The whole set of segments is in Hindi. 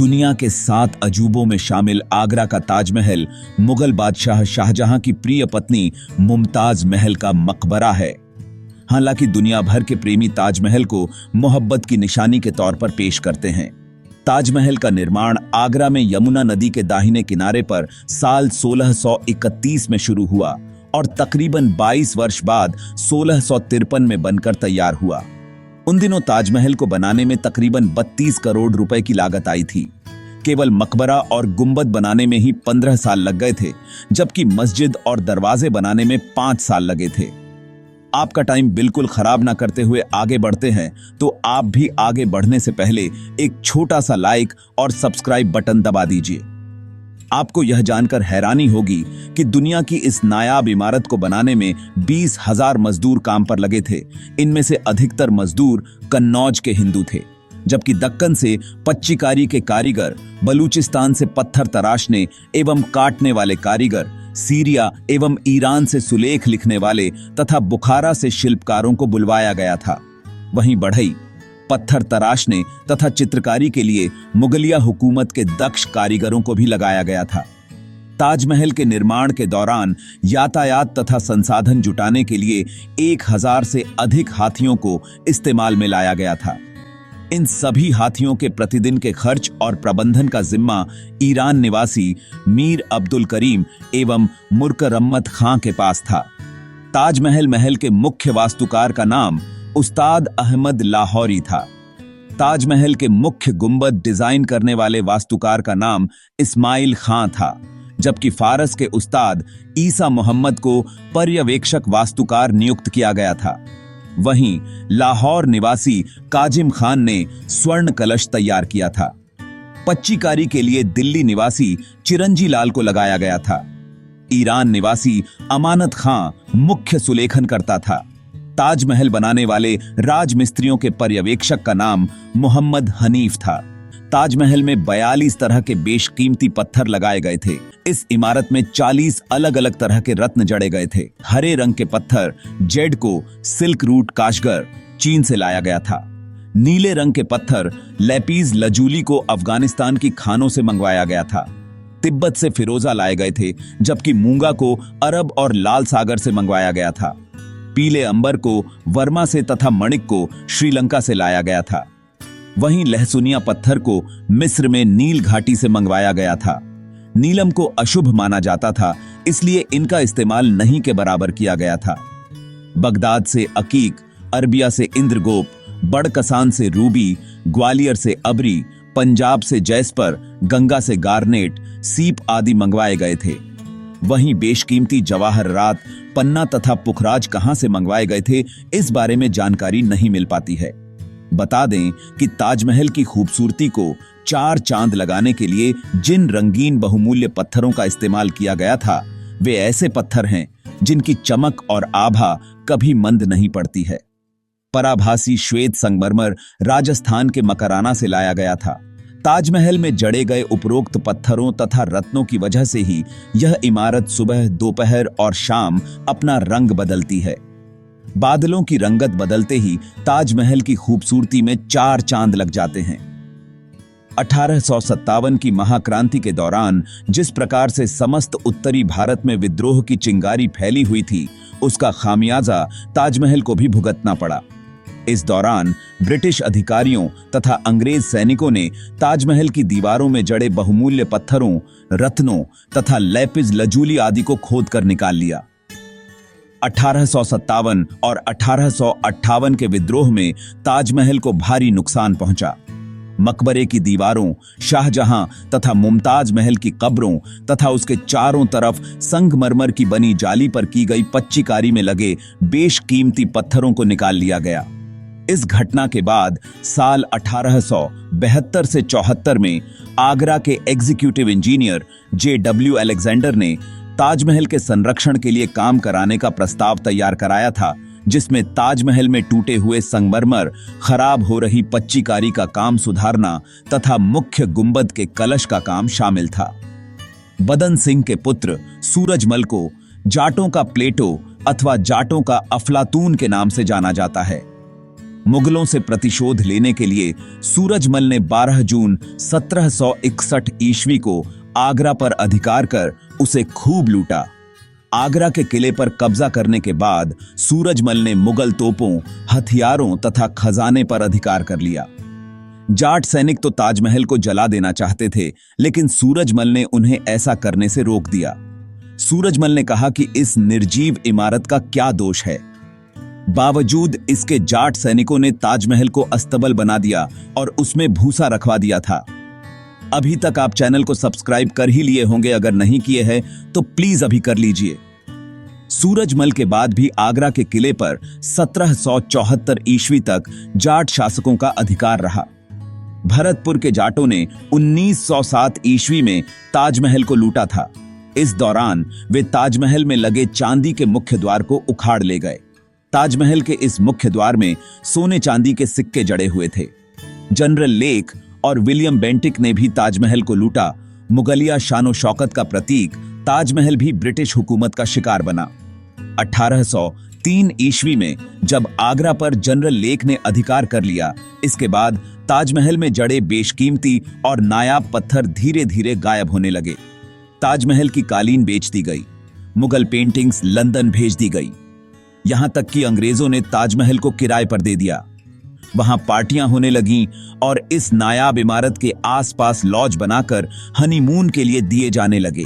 दुनिया के 7 अजूबों में शामिल आगरा का ताजमहल मुगल बादशाह शाहजहां की प्रिय पत्नी मुमताज महल का मकबरा है। हालांकि दुनिया भर के प्रेमी ताजमहल को मोहब्बत की निशानी के तौर पर पेश करते हैं। ताजमहल का निर्माण आगरा में यमुना नदी के दाहिने किनारे पर साल 1631 में शुरू हुआ और तकरीबन 22 वर्ष बाद 1653 में बनकर तैयार हुआ। उन दिनों ताजमहल को बनाने में तकरीबन 32 करोड़ रुपए की लागत आई थी। केवल मकबरा और गुंबद बनाने में ही 15 साल लग गए थे, जबकि मस्जिद और दरवाजे बनाने में 5 साल लगे थे। आपका टाइम बिल्कुल खराब ना करते हुए आगे बढ़ते हैं, तो आप भी आगे बढ़ने से पहले एक छोटा सा लाइक और सब्सक्राइब बटन दबा दीजिए। आपको यह जानकर हैरानी होगी कि दुनिया की इस नायाब इमारत को बनाने में 20,000 मजदूर काम पर लगे थे। इनमें से अधिकतर मजदूर कन्नौज के हिंदू थे, जबकि दक्कन से पच्चीकारी के कारीगर, बलूचिस्तान से पत्थर तराशने एवं काटने वाले कारीगर, सीरिया एवं ईरान से सुलेख लिखने वाले तथा बुखारा से शिल्पकारों को बुलवाया गया था। वहीं बढ़ई, पत्थर तराशने तथा चित्रकारी के लिए मुगलिया हुकूमत के दक्ष कारीगरों को भी लगाया गया था। ताजमहल के निर्माण के दौरान यातायात तथा संसाधन जुटाने के लिए 1000 से अधिक हाथियों को इस्तेमाल में लाया गया था। इन सभी हाथियों के प्रतिदिन के खर्च और प्रबंधन का जिम्मा ईरान निवासी मीर अब्दुल करीम एवं मुरकरम्मत खां के पास था। ताजमहल महल के मुख्य वास्तुकार का नाम उस्ताद अहमद लाहौरी था। ताजमहल के मुख्य गुंबद डिजाइन करने वाले वास्तुकार का नाम इस्माइल खां था, जबकि फारस के उस्ताद ईसा मोहम्मद को पर्यवेक्षक वास्तुकार नियुक्त किया गया था। वहीं लाहौर निवासी काजिम खान ने स्वर्ण कलश तैयार किया था। पच्चीकारी के लिए दिल्ली निवासी चिरंजी लाल को लगाया गया था। ईरान निवासी अमानत खां मुख्य सुलेखन करता था। ताजमहल बनाने वाले राजमिस्त्रियों के पर्यवेक्षक का नाम मोहम्मद हनीफ था। ताजमहल में 42 तरह के बेशकीमती पत्थर लगाए गए थे। इस इमारत में 40 अलग अलग तरह के रत्न जड़े गए थे। हरे रंग के पत्थर जेड को सिल्क रूट काशगर चीन से लाया गया था। नीले रंग के पत्थर लेपीज लजूली को अफगानिस्तान की खानों से मंगवाया गया था। तिब्बत से फिरोजा लाए गए थे, जबकि मूंगा को अरब और लाल सागर से मंगवाया गया था। पीले अंबर को वर्मा से तथा मणिक को श्रीलंका से लाया गया था। वहीं लहसुनिया पत्थर को मिस्र में नील घाटी से मंगवाया गया था। नीलम को अशुभ माना जाता था, इसलिए इनका इस्तेमाल नहीं के बराबर किया गया था। बगदाद से अकीक, अरबिया से इंद्रगोप, बड़कसान से रूबी, ग्वालियर से अबरी, पंजाब से जैस्पर, गंगा से गार्नेट, सीप आदि मंगवाए गए थे। वहीं बेशकीमती जवाहरात, पन्ना तथा पुखराज कहां से मंगवाए गए थे, इस बारे में जानकारी नहीं मिल पाती है। बता दें कि ताजमहल की खूबसूरती को 4 चांद लगाने के लिए जिन रंगीन बहुमूल्य पत्थरों का इस्तेमाल किया गया था, वे ऐसे पत्थर हैं जिनकी चमक और आभा कभी मंद नहीं पड़ती है। पराभासी श्वेत संगमरमर राजस्थान के मकराना से लाया गया था। ताजमहल में जड़े गए उपरोक्त पत्थरों तथा रत्नों की वजह से ही यह इमारत सुबह, दोपहर और शाम अपना रंग बदलती है। बादलों की रंगत बदलते ही ताजमहल की खूबसूरती में 4 चांद लग जाते हैं। 1857 की महाक्रांति के दौरान जिस प्रकार से समस्त उत्तरी भारत में विद्रोह की चिंगारी फैली हुई थी, उसका खामियाजा ताजमहल को भी भुगतना पड़ा। इस दौरान ब्रिटिश अधिकारियों तथा अंग्रेज सैनिकों ने ताजमहल की दीवारों में जड़े बहुमूल्य पत्थरों, रत्नों तथा लेपिज लजूली आदि को खोदकर निकाल लिया। 1857 और 1858 के विद्रोह में ताजमहल को भारी नुकसान पहुंचा। मकबरे की दीवारों, शाहजहां तथा मुमताज महल की कब्रों तथा उसके चारों तरफ संगमरमर की बनी जाली पर की गई पच्चीकारी में लगे बेशकीमती पत्थरों को निकाल लिया गया। इस घटना के बाद साल 1872 से 74 में आगरा के एग्जीक्यूटिव इंजीनियर JW अलेक्जेंडर ने ताजमहल के संरक्षण के लिए काम कराने का प्रस्ताव तैयार कराया था, जिसमें ताजमहल में टूटे हुए संगमरमर, खराब हो रही पच्चीकारी का काम सुधारना तथा मुख्य गुंबद के कलश का काम शामिल था। बदन सिंह के पुत्र सूरजमल को जाटों का प्लेटो अथवा जाटों का अफलातून के नाम से जाना जाता है। मुगलों से प्रतिशोध लेने के लिए सूरजमल ने 12 जून 1761 ईस्वी को आगरा पर अधिकार कर उसे खूब लूटा। आगरा के किले पर कब्जा करने के बाद सूरजमल ने मुगल तोपों, हथियारों तथा खजाने पर अधिकार कर लिया। जाट सैनिक तो ताजमहल को जला देना चाहते थे, लेकिन सूरजमल ने उन्हें ऐसा करने से रोक दिया। सूरजमल ने कहा कि इस निर्जीव इमारत का क्या दोष है। बावजूद इसके जाट सैनिकों ने ताजमहल को अस्तबल बना दिया और उसमें भूसा रखवा दिया था। अभी तक आप चैनल को सब्सक्राइब कर ही लिए होंगे, अगर नहीं किए हैं तो प्लीज अभी कर लीजिए। सूरजमल के बाद भी आगरा के किले पर 1774 ईस्वी तक जाट शासकों का अधिकार रहा। भरतपुर के जाटों ने 1907 ईस्वी में ताजमहल को लूटा था। इस दौरान वे ताजमहल में लगे चांदी के मुख्य द्वार को उखाड़ ले गए। ताजमहल के इस मुख्य द्वार में सोने चांदी के सिक्के जड़े हुए थे। जनरल लेक और विलियम बेंटिक ने भी ताजमहल को लूटा। मुगलिया शानो शौकत का प्रतीक ताजमहल भी ब्रिटिश हुकूमत का शिकार बना। 1803 ईस्वी में जब आगरा पर जनरल लेक ने अधिकार कर लिया, इसके बाद ताजमहल में जड़े बेशकीमती और नायाब पत्थर धीरे धीरे गायब होने लगे। ताजमहल की कालीन बेच दी गई, मुगल पेंटिंग्स लंदन भेज दी गई, यहां तक कि अंग्रेजों ने ताजमहल को किराए पर दे दिया। वहां पार्टियां होने लगीं और इस नायाब इमारत के आसपास लॉज बनाकर हनीमून के लिए दिए जाने लगे।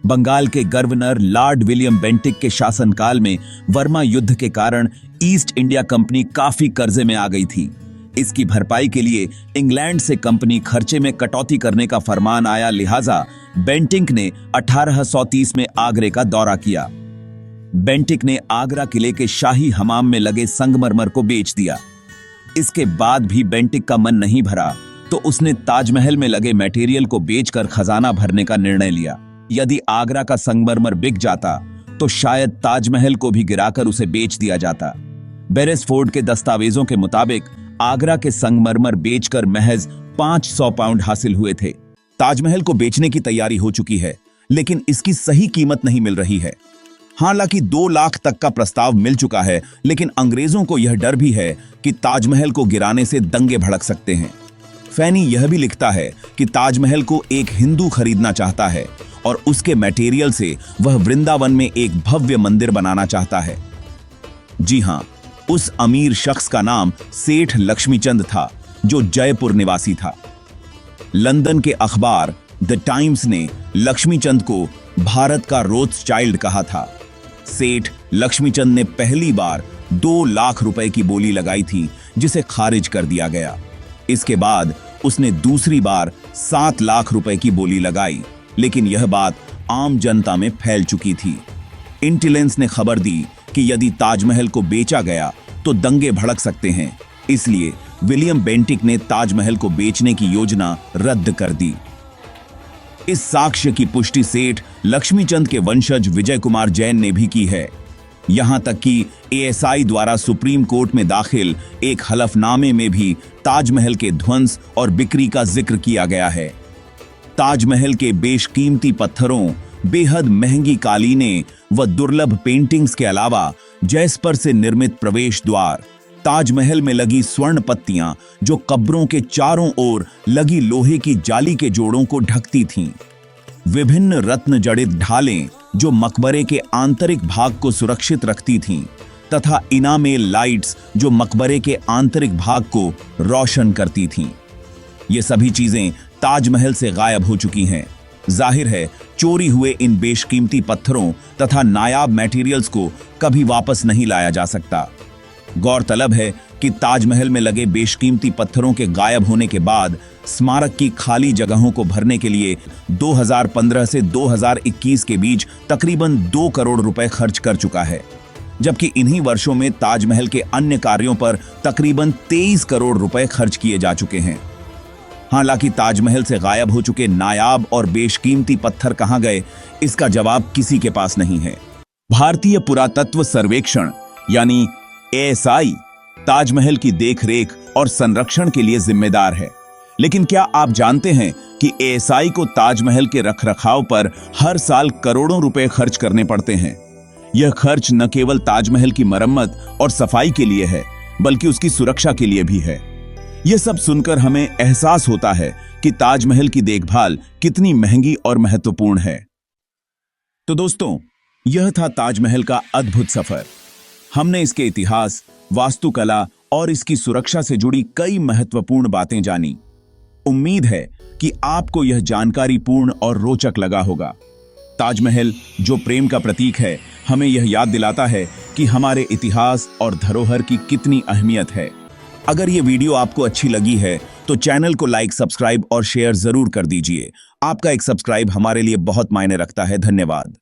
बंगाल के गवर्नर लॉर्ड विलियम बेंटिक के शासनकाल में वर्मा युद्ध के कारण ईस्ट इंडिया कंपनी काफी कर्जे में आ गई थी। इसकी भरपाई के लिए इंग्लैंड से कंपनी खर्चे में कटौती करने का फरमान आया, लिहाजा बेंटिक ने 1830 में आगरे का दौरा किया। बेंटिक ने आगरा किले के शाही हमाम में लगे संगमरमर को बेच दिया। इसके बाद भी बेंटिक का मन नहीं भरा तो उसने ताजमहल में लगे मटेरियल को बेचकर खजाना भरने का निर्णय लिया। यदि आगरा का संगमरमर बिक जाता तो शायद ताजमहल को भी गिराकर उसे बेच दिया जाता। बेरेसफोर्ड के दस्तावेजों के मुताबिक आगरा के संगमरमर बेचकर महज 500 पाउंड हासिल हुए थे। ताजमहल को बेचने की तैयारी हो चुकी है, लेकिन इसकी सही कीमत नहीं मिल रही है। हालांकि 2 लाख तक का प्रस्ताव मिल चुका है, लेकिन अंग्रेजों को यह डर भी है कि ताजमहल को गिराने से दंगे भड़क सकते हैं। फैनी यह भी लिखता है कि ताजमहल को एक हिंदू खरीदना चाहता है और उसके मटेरियल से वह वृंदावन में एक भव्य मंदिर बनाना चाहता है। जी हां, उस अमीर शख्स का नाम सेठ लक्ष्मीचंद था, जो जयपुर निवासी था। लंदन के अखबार द टाइम्स ने लक्ष्मीचंद को भारत का रोथस्चाइल्ड कहा था। सेठ लक्ष्मीचंद ने पहली बार 2 लाख रुपए की बोली लगाई थी, जिसे खारिज कर दिया गया। इसके बाद उसने दूसरी बार 7 लाख रुपए की बोली लगाई, लेकिन यह बात आम जनता में फैल चुकी थी। इंटेलिजेंस ने खबर दी कि यदि ताजमहल को बेचा गया तो दंगे भड़क सकते हैं, इसलिए विलियम बेंटिक ने ताजमहल को बेचने की योजना रद्द कर दी। इस साक्ष्य की पुष्टि सेठ लक्ष्मीचंद के वंशज विजय कुमार जैन ने भी की है। यहां तक कि एएसआई द्वारा सुप्रीम कोर्ट में दाखिल एक हलफनामे में भी ताजमहल के ध्वंस और बिक्री का जिक्र किया गया है। ताजमहल के बेशकीमती पत्थरों, बेहद महंगी कालीनें व दुर्लभ पेंटिंग्स के अलावा जैस्पर से निर्मित प्रवेश द्वार, ताजमहल में लगी स्वर्ण पत्तियां जो कब्रों के चारों ओर लगी लोहे की जाली के जोड़ों को ढकती थीं, विभिन्न रत्न जड़ित ढालें जो मकबरे के आंतरिक भाग को सुरक्षित रखती थीं, तथा इनामेल लाइट्स जो मकबरे के आंतरिक भाग को रोशन करती थीं। ये सभी चीजें ताजमहल से गायब हो चुकी हैं। जाहिर है चोरी हुए इन बेशकीमती पत्थरों तथा नायाब मटेरियल्स को कभी वापस नहीं लाया जा सकता। गौरतलब है कि ताजमहल में लगे बेशकीमती पत्थरों के गायब होने के बाद स्मारक की खाली जगहों को भरने के लिए 2015 से 2021 के बीच तकरीबन 2 करोड़ रुपए खर्च कर चुका है, जबकि इन्हीं वर्षों में ताजमहल के अन्य कार्यों पर तकरीबन 23 करोड़ रुपए खर्च किए जा चुके हैं। हालांकि ताजमहल से गायब हो चुके नायाब और बेशकीमती पत्थर कहां गए, इसका जवाब किसी के पास नहीं है। भारतीय पुरातत्व सर्वेक्षण यानी एएसआई ताजमहल की देखरेख और संरक्षण के लिए जिम्मेदार है, लेकिन क्या आप जानते हैं कि एएसआई को ताजमहल के रखरखाव पर हर साल करोड़ों रुपए खर्च करने पड़ते हैं। यह खर्च न केवल ताजमहल की मरम्मत और सफाई के लिए है, बल्कि उसकी सुरक्षा के लिए भी है। यह सब सुनकर हमें एहसास होता है कि ताजमहल की देखभाल कितनी महंगी और महत्वपूर्ण है। तो दोस्तों, यह था ताजमहल का अद्भुत सफर। हमने इसके इतिहास, वास्तुकला और इसकी सुरक्षा से जुड़ी कई महत्वपूर्ण बातें जानी। उम्मीद है कि आपको यह जानकारी पूर्ण और रोचक लगा होगा। ताजमहल, जो प्रेम का प्रतीक है, हमें यह याद दिलाता है कि हमारे इतिहास और धरोहर की कितनी अहमियत है। अगर यह वीडियो आपको अच्छी लगी है तो चैनल को लाइक, सब्सक्राइब और शेयर जरूर कर दीजिए। आपका एक सब्सक्राइब हमारे लिए बहुत मायने रखता है। धन्यवाद।